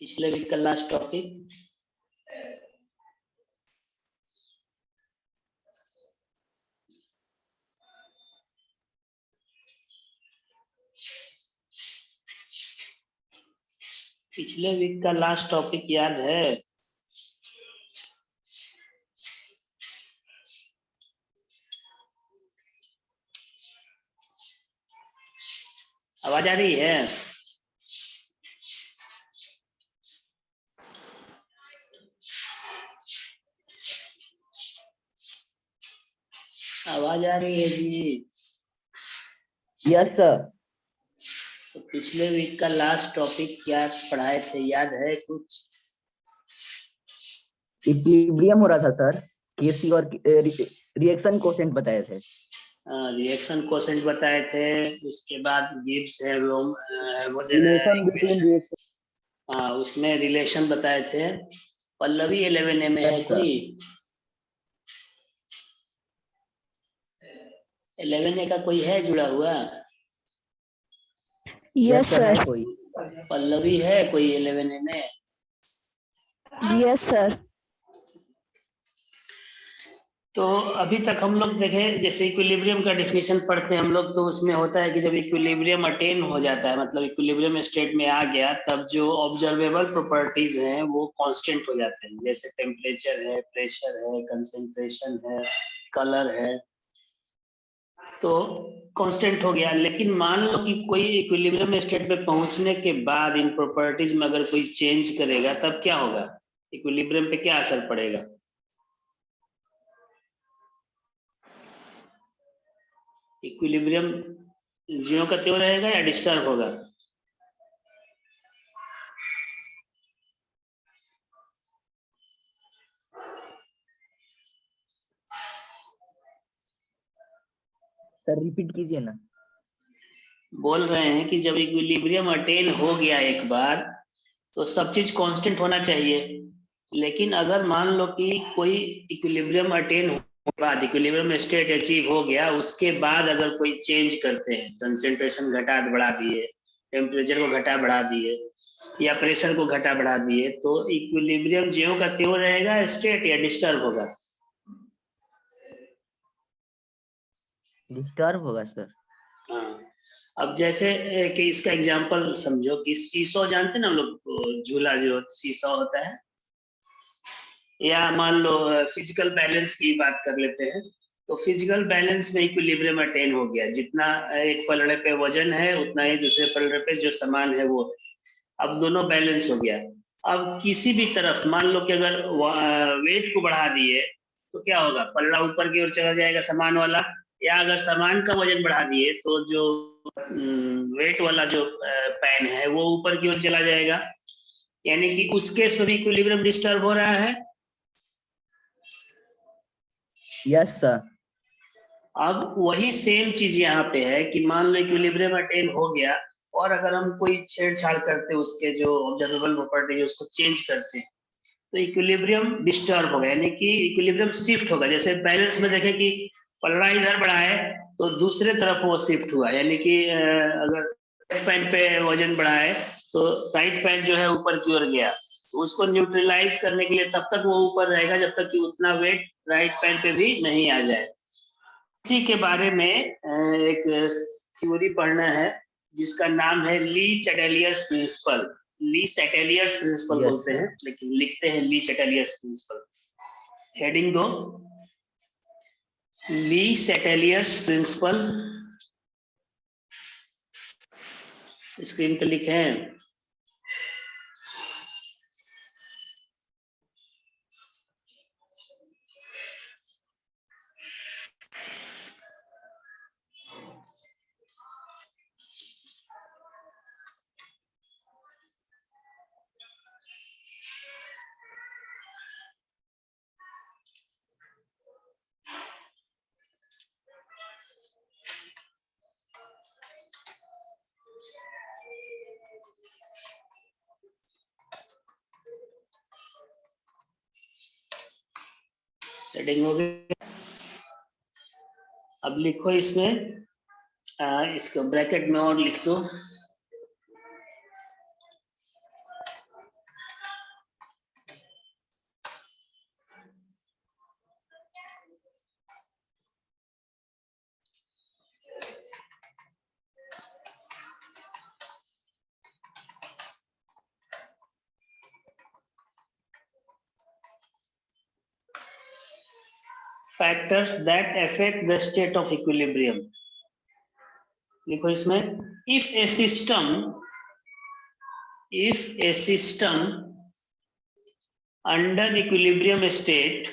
पिछले वीक का last topic याद है? आवाज आ रही है? आवाज आ रही है जी? Yes sir. तो पिछले वीक का लास्ट टॉपिक क्या पढ़ाए थे, याद है कुछ? इक्विलिब्रियम हो रहा था सर। केसी और रिएक्शन कोसेंट बताए थे। रिएक्शन कोसेंट बताए थे, उसके बाद गिब्स है उसमें रिलेशन बताए थे। पल्लवी 11A में है कोई? 11A का कोई है जुड़ा हुआ? Yes sir. कोई पल्लवी है कोई 11A में? Yes sir. तो अभी तक हम लोग देखे, जैसे इक्विलिब्रियम का डेफिनेशन पढ़ते हैं हम लोग, तो उसमें होता है कि जब इक्विलिब्रियम अटेन हो जाता है, मतलब इक्विलिब्रियम स्टेट में आ गया, तब जो ऑब्जर्वेबल प्रॉपर्टीज हैं वो कांस्टेंट हो जाते हैं। जैसे टेम्परेचर है, प्रेशर है, कंसंट्रेशन है, कलर है, तो कांस्टेंट हो गया। लेकिन मान लो कि कोई इक्विलिब्रियम स्टेट पे पहुंचने के बाद इन प्रॉपर्टीज में अगर कोई चेंज करेगा, तब क्या होगा? इक्विलिब्रियम पे क्या असर पड़ेगा? इक्विलिब्रियम ज्यों का त्यों रहेगा या डिस्टर्ब होगा? सर रिपीट कीजिए ना। बोल रहे हैं कि जब इक्विलिब्रियम अटेन हो गया एक बार, तो सब चीज कांस्टेंट होना चाहिए। लेकिन अगर मान लो कि कोई इक्विलिब्रियम अटेन होने के बाद, इक्विलिब्रियम स्टेट अचीव हो गया, उसके बाद अगर कोई चेंज करते हैं, कंसेंट्रेशन घटा बढ़ा दिए, टेम्परेचर को घटा बढ़ा दिए, या प्रेशर को घटा बढ़ा दिए, तो इक्विलिब्रियम ज्यों का त्यों रहेगा स्टेट या डिस्टर्ब होगा? डिस्टर्ब होगा सर। हाँ। अब जैसे कि इसका एग्जांपल समझो कि सीसो जानते ना हम लोग, झूला जो सीसो होता है, या मान लो फिजिकल बैलेंस की बात कर लेते हैं। तो फिजिकल बैलेंस में इक्विलिब्रियम अटेन हो गया, जितना एक पलड़े पे वजन है उतना ही दूसरे पलड़े पे जो सामान है वो है। अब दोनों बैलेंस हो गया। अब किसी भी तरफ मान लो कि अगर वेट को बढ़ा दिए, तो क्या होगा? पलड़ा ऊपर की ओर चला जाएगा सामान वाला, या अगर सामान का वजन बढ़ा दिए तो जो वेट वाला जो पैन है वो ऊपर की ओर चला जाएगा। यानी कि उस केस में भी इक्विलिब्रियम डिस्टर्ब हो रहा है। Yes sir. अब वही सेम चीज यहाँ पे है कि मान लो इक्विलिब्रियम अटेन हो गया, और अगर हम कोई छेड़छाड़ करते उसके जो ऑब्जर्वेबल प्रॉपर्टी है उसको चेंज करते हैं, तो इक्विलिब्रियम डिस्टर्ब होगा, यानी कि इक्विलिब्रियम शिफ्ट होगा। जैसे बैलेंस में देखें कि पलड़ा इधर बढ़ा है तो दूसरे तरफ वो शिफ्ट हुआ, यानी कि अगर राइट पैन पे वजन बढ़ा है तो राइट पैन जो है ऊपर की ओर गया, तो उसको न्यूट्रलाइज करने के लिए तब तक वो ऊपर रहेगा जब तक कि उतना वेट राइट पैन पे भी नहीं आ जाए। इसी के बारे में एक थ्योरी पढ़ना है जिसका नाम है ली चैटेलियर्स प्रिंसिपल। ली चैटेलियर्स प्रिंसिपल बोलते हैं, लेकिन लिखते हैं ली चैटेलियर्स प्रिंसिपल। हेडिंग दो, ली चैटेलियर्स प्रिंसिपल। स्क्रीन पे लिखे हैं। हेडिंग हो गई। अब लिखो इसमें, इसको ब्रैकेट में और लिख दो, factors that affect the state of equilibrium. लिखो इसमें, if a system under equilibrium state,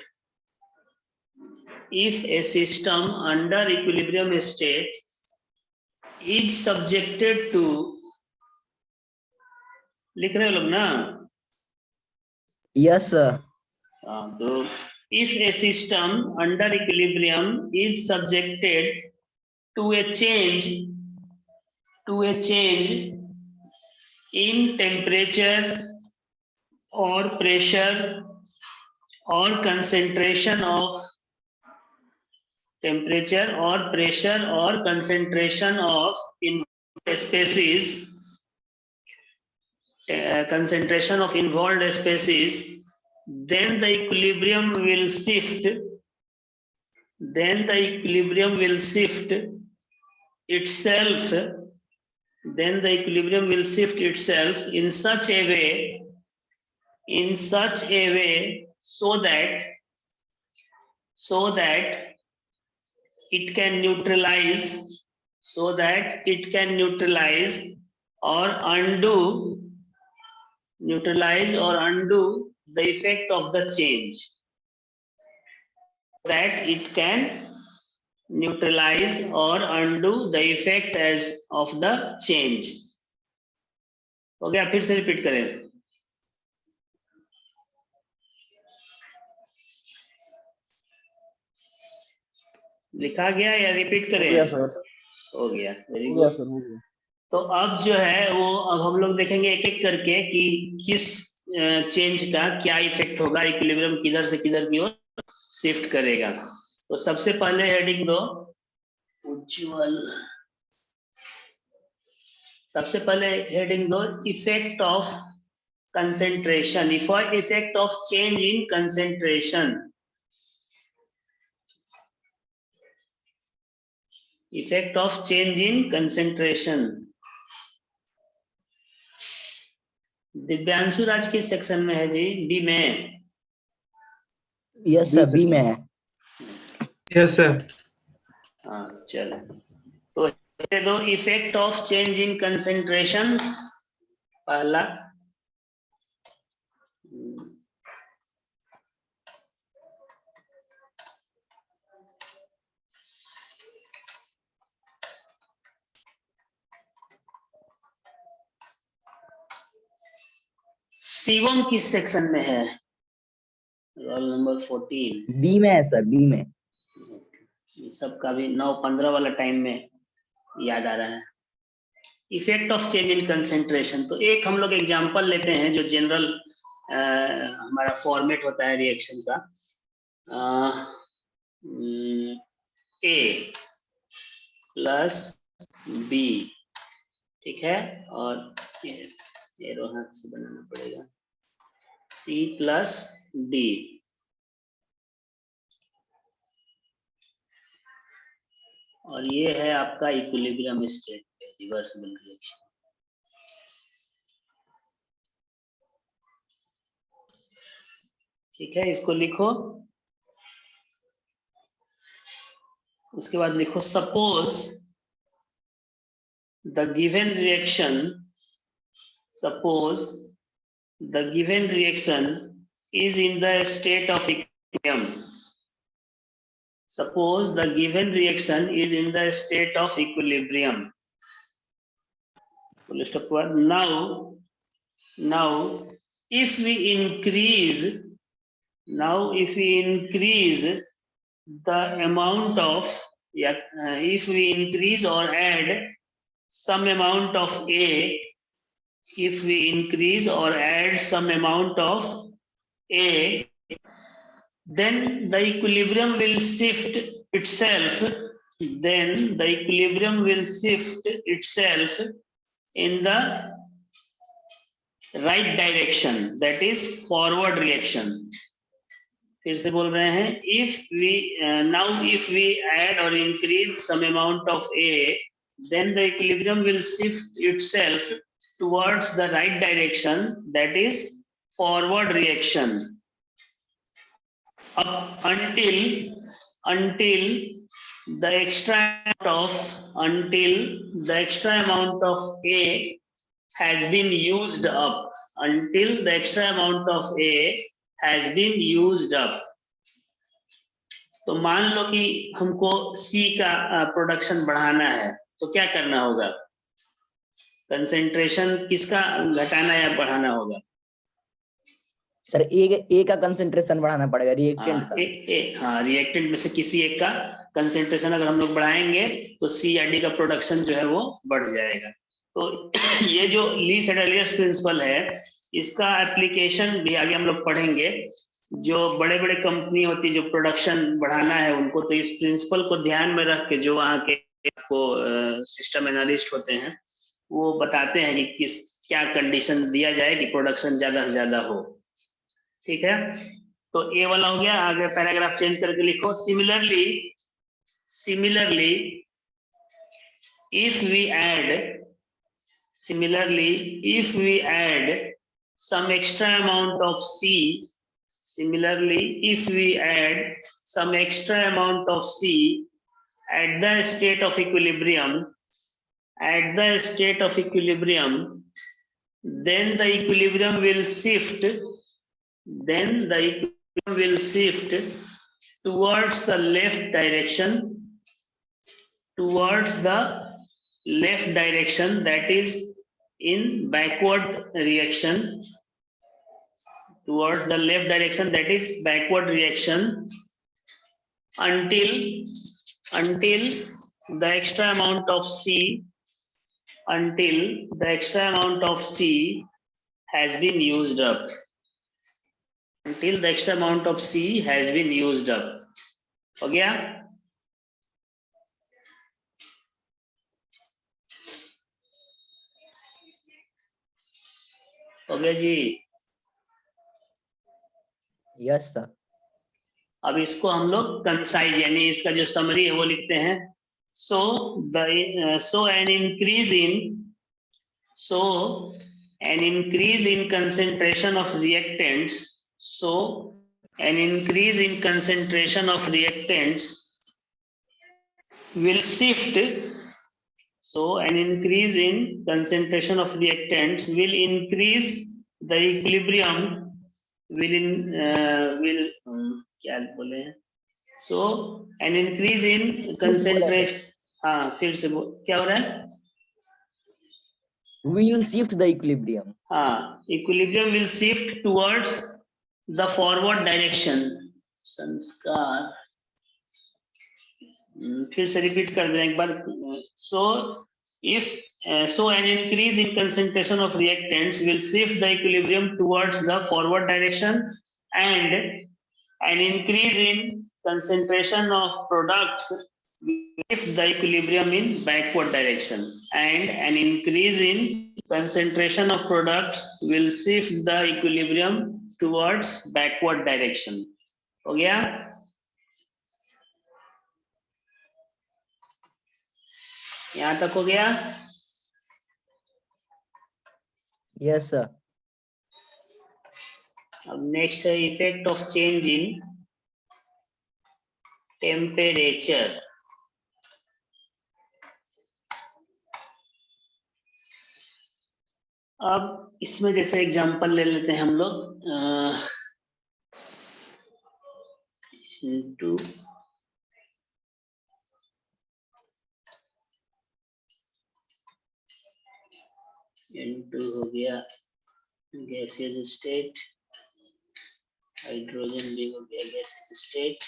if a system under equilibrium state is subjected to, लिख रहे हो लोग ना? Yes sir. तो if a system under equilibrium is subjected to a change in temperature or pressure or concentration of concentration of involved species, then the equilibrium will shift itself in such a way so that it can neutralize or undo the effect of the change. That it can neutralize or undo the effect of the change. हो गया? फिर से repeat करें। लिखा गया या repeat करें? हो गया, वेरी गुड। तो अब जो है वो अब हम लोग देखेंगे एक एक करके कि किस चेंज का क्या इफेक्ट होगा, इक्विलिब्रियम किधर से किधर की ओर शिफ्ट करेगा। तो सबसे पहले हेडिंग दो उज्ज्वल, सबसे पहले हेडिंग दो effect of concentration, effect of change in concentration, effect of change in concentration. Divyanshu Raj किस सेक्शन में है जी? बी में? यस सर, बी में है। Yes sir. हाँ चलो, तो दो effect of change in concentration. पहला शिवम किस सेक्शन में है? Roll number 14। बी में है सर, बी में। सबका भी 9:15 वाला टाइम में याद आ रहा है। Effect of change in concentration, तो एक हम लोग एग्जांपल लेते हैं जो जनरल हमारा फॉर्मेट होता है रिएक्शन का। ए प्लस बी, ठीक है, और एरो हाथ से बनाना पड़ेगा, सी प्लस डी। और ये है आपका इक्विलिब्रियम स्टेट पे रिवर्सिबल रिएक्शन। ठीक है, इसको लिखो। उसके बाद लिखो suppose the given reaction is in the state of equilibrium. Suppose the given reaction is in the state of equilibrium. Now if we increase the amount of if we increase or add some amount of A, if we increase or add some amount of A, then the equilibrium will shift itself. In the right direction, that is forward reaction. फिर से बोल रहे हैं, if we add or increase some amount of A, then the equilibrium will shift itself towards the right direction, that is forward reaction, up until until the extra amount of A has been used up, until the extra amount of A has been used up. तो मान लो कि हमको C का production बढ़ाना है, तो क्या करना होगा? कंसेंट्रेशन किसका घटाना या बढ़ाना होगा? सर ए का कंसेंट्रेशन बढ़ाना पड़ेगा, रिएक्टेंट का। हाँ, रिएक्टेंट में से किसी एक का कंसेंट्रेशन अगर हम लोग बढ़ाएंगे तो सी या डी का प्रोडक्शन जो है वो बढ़ जाएगा। तो ये जो ली सेडेलियस प्रिंसिपल है, इसका एप्लीकेशन भी आगे हम लोग पढ़ेंगे। जो बड़े बड़े कंपनी होती है जो प्रोडक्शन बढ़ाना है उनको, तो इस प्रिंसिपल को ध्यान में रख के जो वहाँ के सिस्टम एनालिस्ट होते हैं वो बताते हैं कि क्या कंडीशन दिया जाए कि प्रोडक्शन ज्यादा से ज्यादा हो। ठीक है, तो ए वाला हो गया। आगे पैराग्राफ चेंज करके लिखो, similarly if we add some extra amount of C, at the state of equilibrium, then the equilibrium will shift towards the left direction, that is in backward reaction, until the extra amount of C has been used up. हो गया? हो गया जी? Yes sir. अब इसको हम लोग concise यानी इसका जो समरी है वो लिखते हैं। So an increase in concentration of reactants. Will shift. Will increase the equilibrium. क्या बोले हैं? So an increase in concentration. हाँ, फिर से क्या हो रहा है? Will shift the equilibrium. हाँ, equilibrium will shift towards the forward direction. संस्कार फिर से रिपीट कर दें एक बार। So an increase in concentration of reactants will shift the equilibrium towards the forward direction, and an increase in concentration of products will shift the equilibrium in backward direction, and an increase in concentration of products will shift the equilibrium towards backward direction. हो गया? यहाँ तक हो गया? Yes sir. अब next है effect of change in temperature. अब इसमें जैसे एग्जांपल ले लेते हैं हम लोग, इनटू हो गया गैसियस स्टेट, हाइड्रोजन भी हो गया गैसियस स्टेट,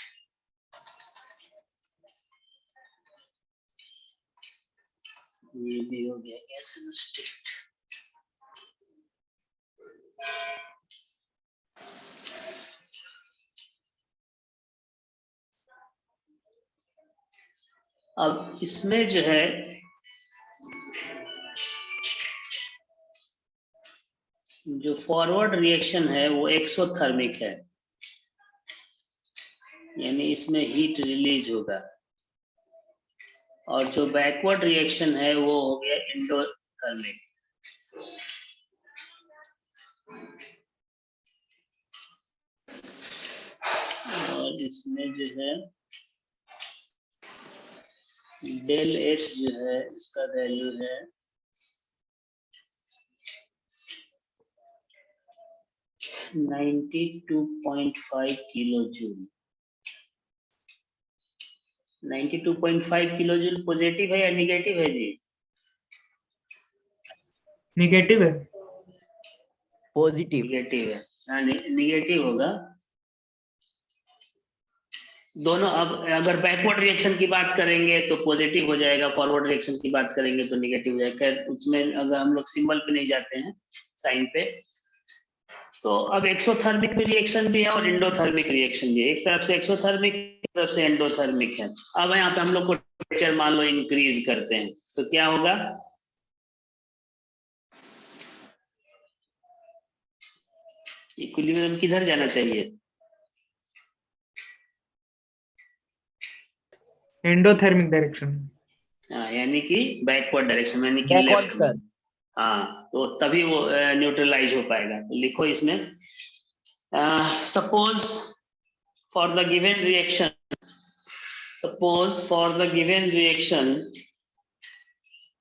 ये भी हो गया गैसियस स्टेट। अब इसमें जो है जो फॉरवर्ड रिएक्शन है वो एक्सोथर्मिक है, यानी इसमें हीट रिलीज होगा, और जो बैकवर्ड रिएक्शन है वो हो गया एंडोथर्मिक। और इसमें जो है डेल एच जो है इसका वैल्यू है 92.5 kilo joule. 92.5 kilo joule positive है या निगेटिव है जी? निगेटिव है। पॉजिटिव। निगेटिव है, हाँ निगेटिव होगा दोनों। अब अगर बैकवर्ड रिएक्शन की बात करेंगे तो पॉजिटिव हो जाएगा, फॉरवर्ड रिएक्शन की बात करेंगे तो निगेटिव हो जाएगा। उसमें अगर हम लोग सिंबल पे नहीं जाते हैं, साइन पे। तो अब एक्सोथर्मिक रिएक्शन भी है और एंडोथर्मिक रिएक्शन भी है। एक तरफ से एक्सोथर्मिक, एक तरफ से एंडोथर्मिक है। अब यहाँ पे हम लोग को टेम्परेचर मान लो इंक्रीज करते हैं तो क्या होगा? इक्विलिब्रियम किधर जाना चाहिए? Endothermic direction. हाँ, यानी कि बैकवर्ड डायरेक्शन, यानी कि बैकवर्ड लेफ्ट में। सर। हाँ, तो तभी वो न्यूट्रलाइज हो पाएगा। तो लिखो इसमें, suppose for the given reaction, suppose for the given reaction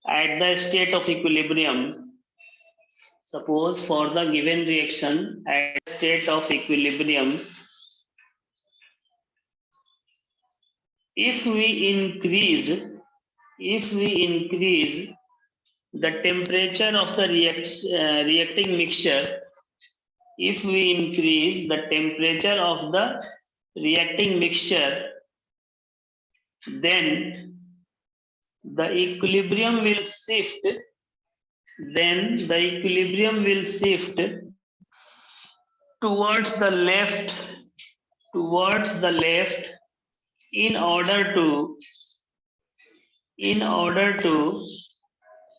at the state of equilibrium, suppose for the given reaction at the state of equilibrium, if we increase the temperature of the reacting mixture, if we increase the temperature of the reacting mixture, then the equilibrium will shift, then the equilibrium will shift towards the left in order to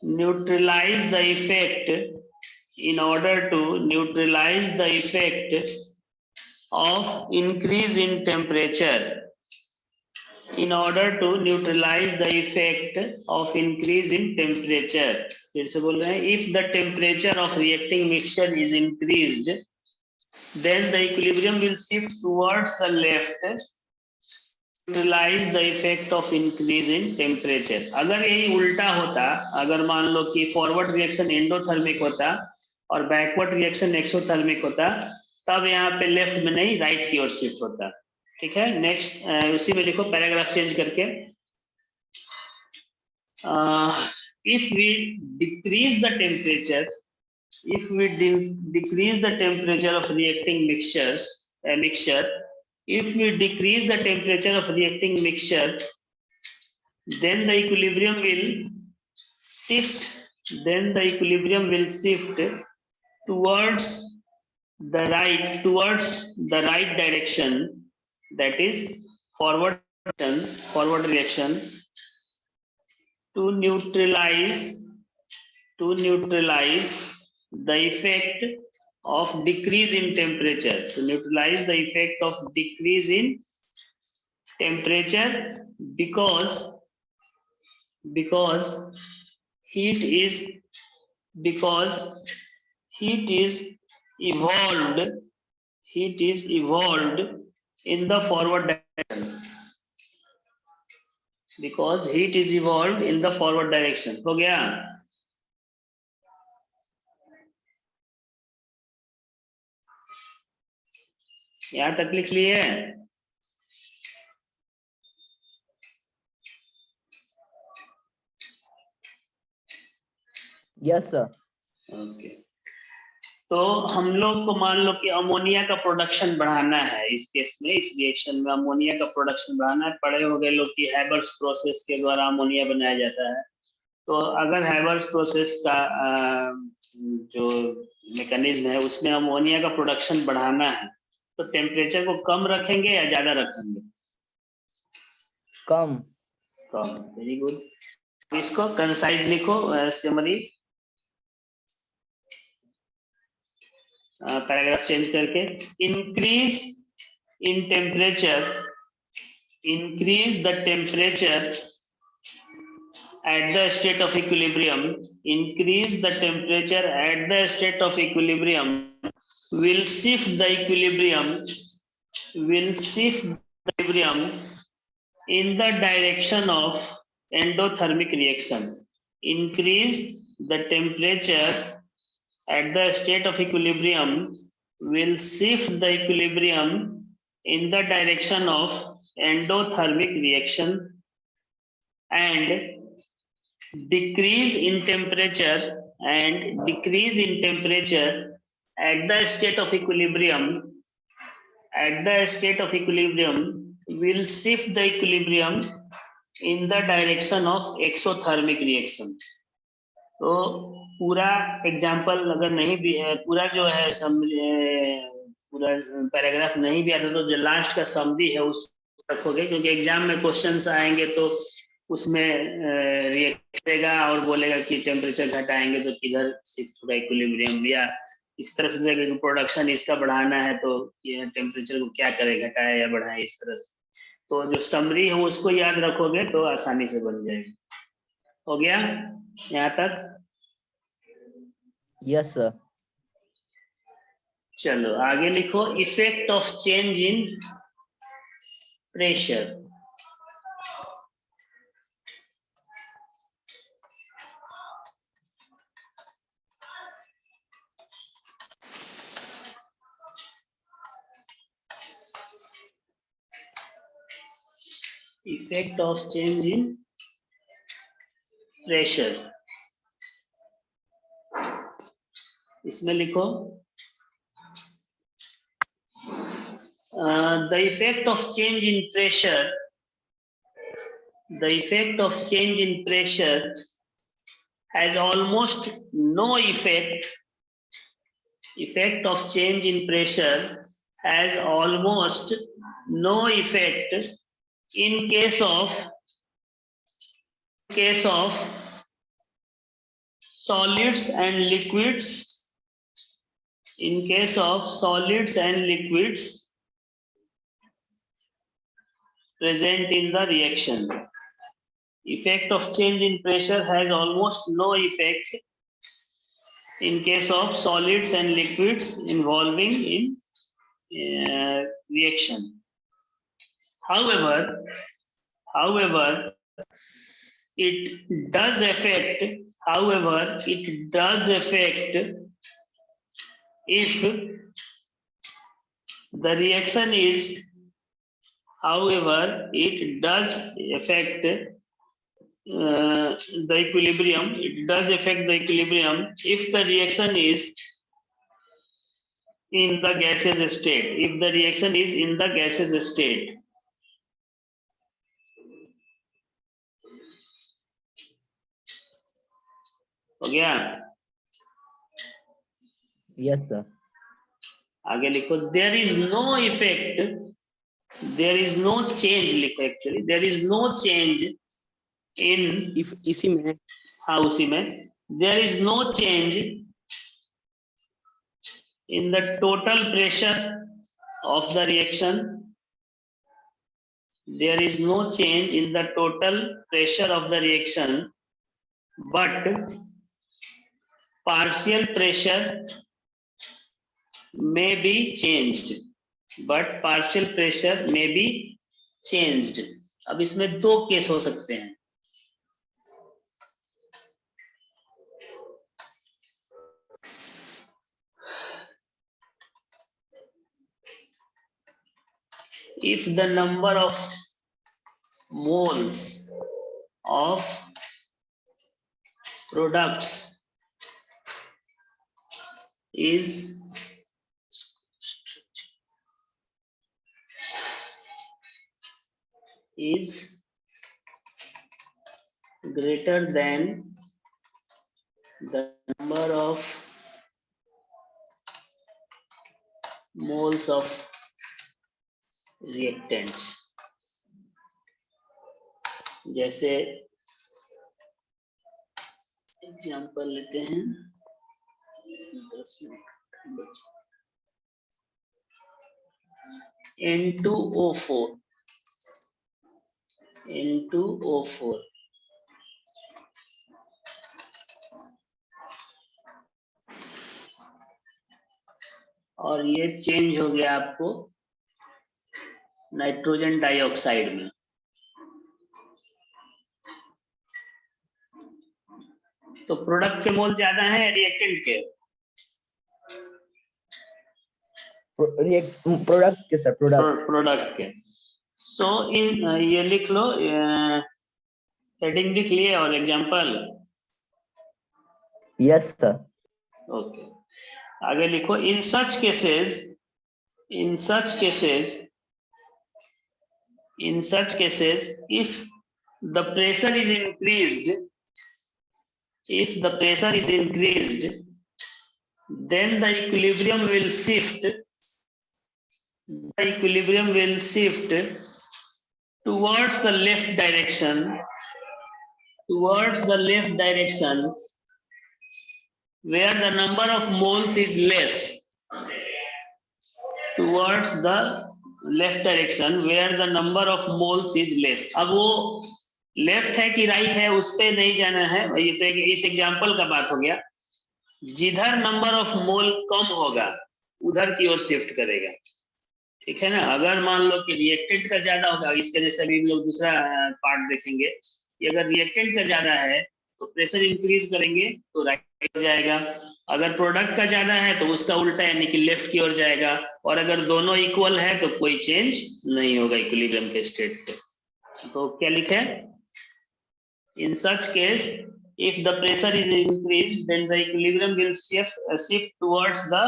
neutralize the effect, of increase in temperature, फिर से बोल रहे हैं, if the temperature of reacting mixture is increased, then the equilibrium will shift towards the left, neutralize the effect of increase in temperature। अगर यही उल्टा होता, अगर मान लो कि फॉरवर्ड रिएक्शन एंडोथर्मिक होता और बैकवर्ड रिएक्शन एक्सोथर्मिक होता, तब यहाँ पे लेफ्ट में नहीं राइट की ओर शिफ्ट होता। ठीक है, नेक्स्ट उसी में लिखो पैराग्राफ चेंज करके, if we decrease the temperature of reacting mixture, if we decrease the temperature of reacting mixture, then the equilibrium will shift towards the right direction, that is forward reaction, to neutralize the effect of decrease in temperature, because heat is evolved in the forward direction, हो गया? यहाँ तक लिख लिए? Yes sir. Okay, तो हम लोग को मान लो कि अमोनिया का प्रोडक्शन बढ़ाना है। इस केस में, इस रिएक्शन में अमोनिया का प्रोडक्शन बढ़ाना है। पढ़े हो गए लोग कि हैबर्स प्रोसेस के द्वारा अमोनिया बनाया जाता है। तो अगर हैबर्स प्रोसेस का जो मैकेनिज्म है उसमें अमोनिया का प्रोडक्शन बढ़ाना है, तो टेम्परेचर को कम रखेंगे या ज्यादा रखेंगे? कम। Very good. इसको कंसाइज लिखो, समरी, पैराग्राफ चेंज करके, increase the temperature at the state of equilibrium, will shift the equilibrium in the direction of endothermic reaction. Increase the temperature at the state of equilibrium will shift the equilibrium in the direction of endothermic reaction, and decrease in temperature at the state of equilibrium will shift the equilibrium in the direction of exothermic reaction. तो पूरा example अगर नहीं भी है, पूरा जो है पूरा पैराग्राफ नहीं भी आता तो जो लास्ट का समरी है उस रखोगे, क्योंकि एग्जाम में क्वेश्चंस आएंगे तो उसमें रिएक्ट करेगा और बोलेगा कि टेम्परेचर घटाएंगे तो किधर शिफ्ट होगा इक्विलिब्रियम, या इस तरह से देखेगा कि प्रोडक्शन इसका बढ़ाना है तो ये टेम्परेचर को क्या करे, घटाए या बढ़ाए, इस तरह से। तो जो समरी है उसको याद रखोगे तो आसानी से बन जाएगी। हो गया यहाँ तक? Yes sir. चलो आगे लिखो, effect of change in pressure. Effect of change in pressure, इसमें लिखो the effect of change in pressure has almost no effect. Effect of change in pressure has almost no effect in case of solids and liquids. In case of solids and liquids present in the reaction, effect of change in pressure has almost no effect in case of solids and liquids involving in reaction. However, it does affect if the reaction is the equilibrium. It does affect the equilibrium if the reaction is in the gaseous state. If the reaction is in the gaseous state. हो गया? Yes sir. आगे लिखो, there is no effect, there is no change, लिखो actually, there is no change in, if इसी में, हाँ उसी में, there is no change in the total pressure of the reaction. There is no change in the total pressure of the reaction, but partial pressure may be changed. But partial pressure may be changed. अब इसमें दो case हो सकते हैं। If the number of moles of products is greater than the number of moles of reactants, जैसे example लेते हैं, 10 minute, N2O4 और ये चेंज हो गया आपको नाइट्रोजन डाइऑक्साइड में। तो प्रोडक्ट के मोल ज्यादा है रिएक्टेंट के? प्रोडक्ट के सर, प्रोडक्ट के। सो इन ये लिख लो, हेडिंग लिख लिए और एग्जांपल। Yes sir. ओके, आगे लिखो, in such cases, in such cases if the pressure is increased, then the equilibrium will shift towards the left direction, where the number of moles is less, towards the left direction where the number of moles is less। अब वो left है कि right है उस पे नहीं जाना है, ये तो इस एग्जांपल का बात हो गया। जिधर नंबर ऑफ मोल कम होगा उधर की ओर शिफ्ट करेगा, ठीक है ना। अगर मान लो कि रिएक्टेंट का ज्यादा होगा, इसके जैसे अभी हम लोग दूसरा पार्ट देखेंगे कि अगर रिएक्टेंट का ज्यादा है तो प्रेशर इंक्रीज करेंगे तो राइट हो जाएगा, अगर प्रोडक्ट का ज्यादा है तो उसका उल्टा यानी कि लेफ्ट की ओर जाएगा, और अगर दोनों इक्वल है तो कोई चेंज नहीं होगा इक्विलिब्रियम के स्टेट पे। तो क्या लिखा है, in such case if the pressure is increased then the equilibrium will shift towards the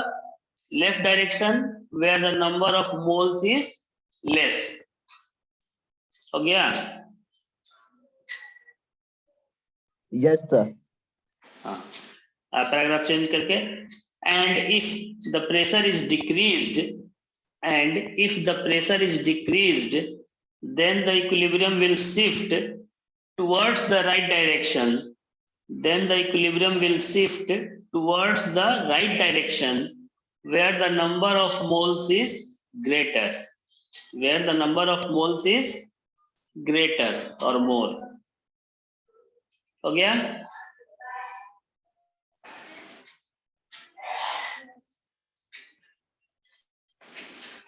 left direction where the number of moles is less। हो गया? Yes sir. हाँ, पैराग्राफ चेंज करके, and if the pressure is decreased, then the equilibrium will shift towards the right direction, where the number of moles is greater, or more। हो गया?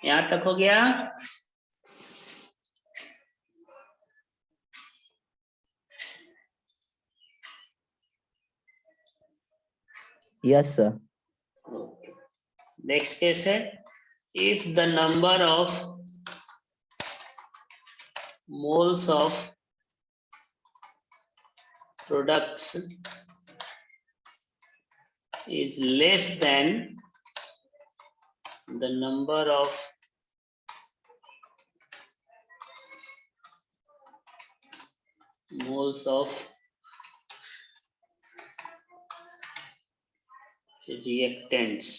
यहां तक हो गया? Yes sir. नेक्स्ट केस है, if the number of moles of products is less than the number of moles of reactants।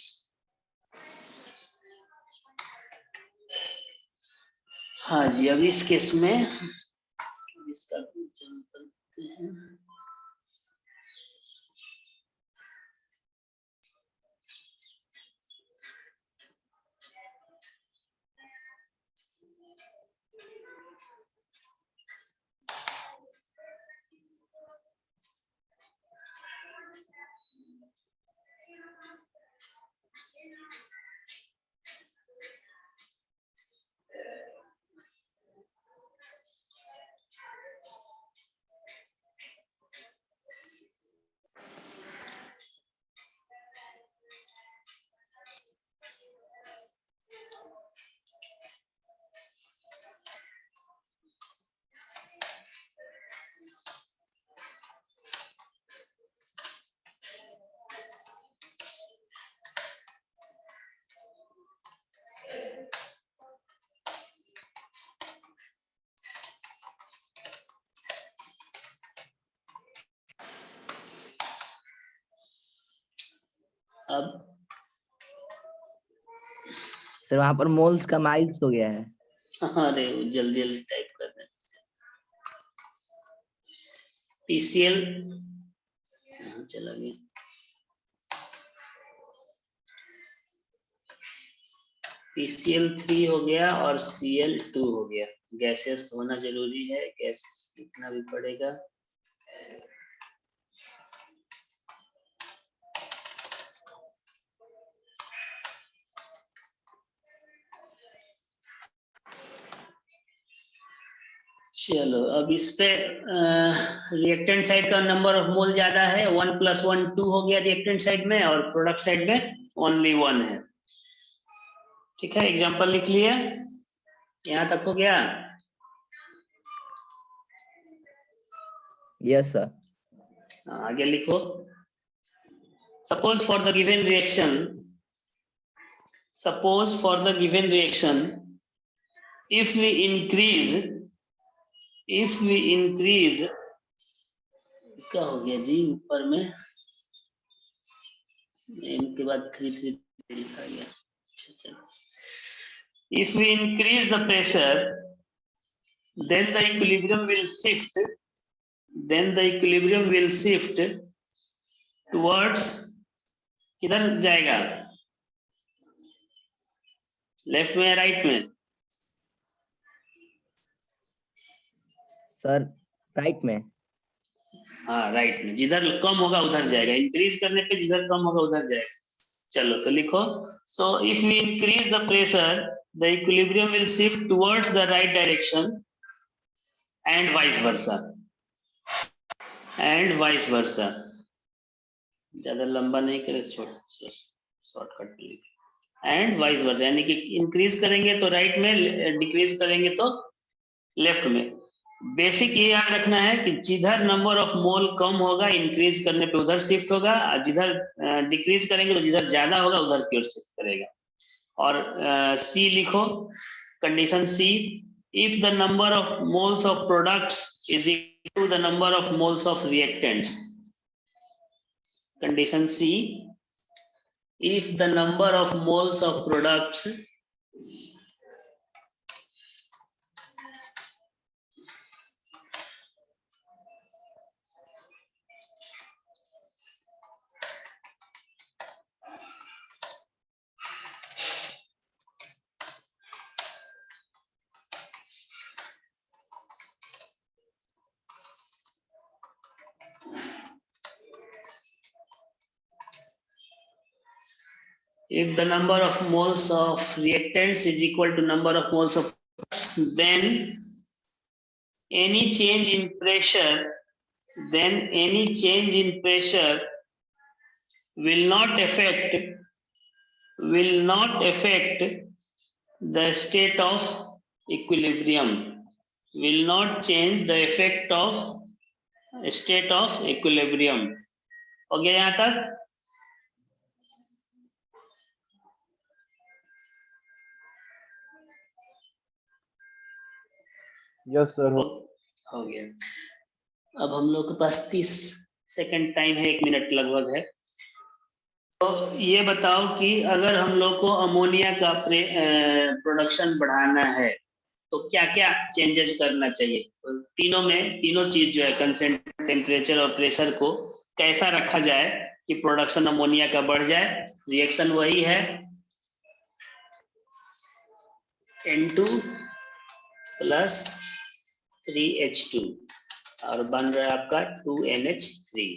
हाँ जी, अब इस केस में इसका एग्जांपल करते हैं। अब सर वहां पर मोल्स का माइल्स हो गया है। अरे जल्दी जल्दी टाइप कर दें। PCl चला गया, PCl3 हो गया और Cl2 हो गया। गैसेस होना जरूरी है, गैस लिखना भी पड़ेगा। चलो अब इस पे रिएक्टेंट साइड का नंबर ऑफ मोल ज्यादा है, 1 + 1 2 हो गया रिएक्टेंट साइड में, और प्रोडक्ट साइड में ओनली 1 है। ठीक है, एग्जांपल लिख लिए, यहाँ तक हो गया। Yes sir. आगे लिखो। Suppose for the given reaction, if we increase, क्या हो गया जी ऊपर में, m के बाद 3 लिखा गया। अच्छा, if we increase the pressure, then the equilibrium will shift towards, किधर जाएगा, लेफ्ट में या राइट में? सर राइट में। हाँ राइट में, जिधर कम होगा उधर जाएगा, इंक्रीज करने पे जिधर कम होगा उधर जाएगा। चलो तो लिखो, so if we increase the pressure the equilibrium will shift towards the right direction and vice versa. ज्यादा लंबा नहीं करे, शॉर्टकट में लिखे, एंड वाइस वर्सा, यानी कि इंक्रीज करेंगे तो राइट में, डिक्रीज करेंगे तो लेफ्ट में। बेसिक ये याद रखना है कि जिधर नंबर ऑफ मोल कम होगा इंक्रीज करने पे उधर शिफ्ट होगा, जिधर डिक्रीज करेंगे तो जिधर ज्यादा होगा उधर की ओर शिफ्ट करेगा। और सी लिखो, condition C, if the number of moles of products is equal to the number of moles of reactants. Condition C, if the number of moles of products if the number of moles of reactants is equal to number of moles of, then any change in pressure will not affect the state of equilibrium, will not change the effect of state of equilibrium। हो गया यहाँ तक? Yes sir. हो गया। अब हम लोग के पास 30 सेकंड टाइम है, 1 मिनट लगभग है। तो ये बताओ कि अगर हम लोग को अमोनिया का प्रोडक्शन बढ़ाना है तो क्या क्या चेंजेस करना चाहिए? तो तीनों चीज जो है, कंसेंट्रेशन, टेम्परेचर और प्रेशर को कैसा रखा जाए कि प्रोडक्शन अमोनिया का बढ़ जाए। रिएक्शन वही है, N2 + 3H2 और बन रहा है आपका 2NH3।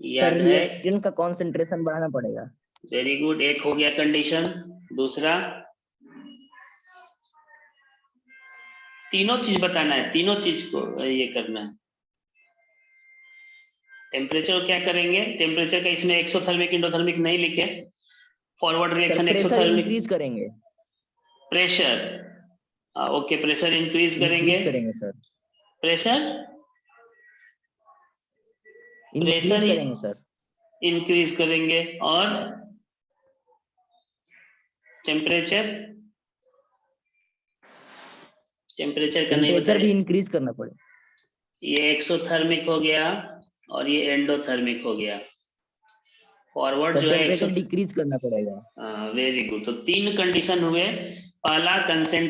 याद है, रिएक्टेंट का कंसंट्रेशन बढ़ाना पड़ेगा। वेरी गुड, एक हो गया कंडीशन। दूसरा, तीनों चीज बताना है, तीनों चीज को ये करना है। टेम्परेचर क्या करेंगे? टेम्परेचर का इसमें एक्सोथर्मिक इंडोथर्मिक नहीं लिखे, फॉरवर्ड रिएक्शन एक्सोथर्मिक। इंक्रीज करेंगे प्रेशर, ओके, प्रेशर इंक्रीज करेंगे सर। प्रेशर करेंगे सर, इंक्रीज करेंगे। और टेम्परेचर का नहीं बताया, भी इंक्रीज करना पड़ेगा। ये एक्सोथर्मिक हो गया और ये एंडोथर्मिक हो गया। फॉरवर्ड जो है टेम्परेचर डिक्रीज करना पड़ेगा। Very good. तो 3 कंडीशन हुए। पहला, कंसेंट्रेशन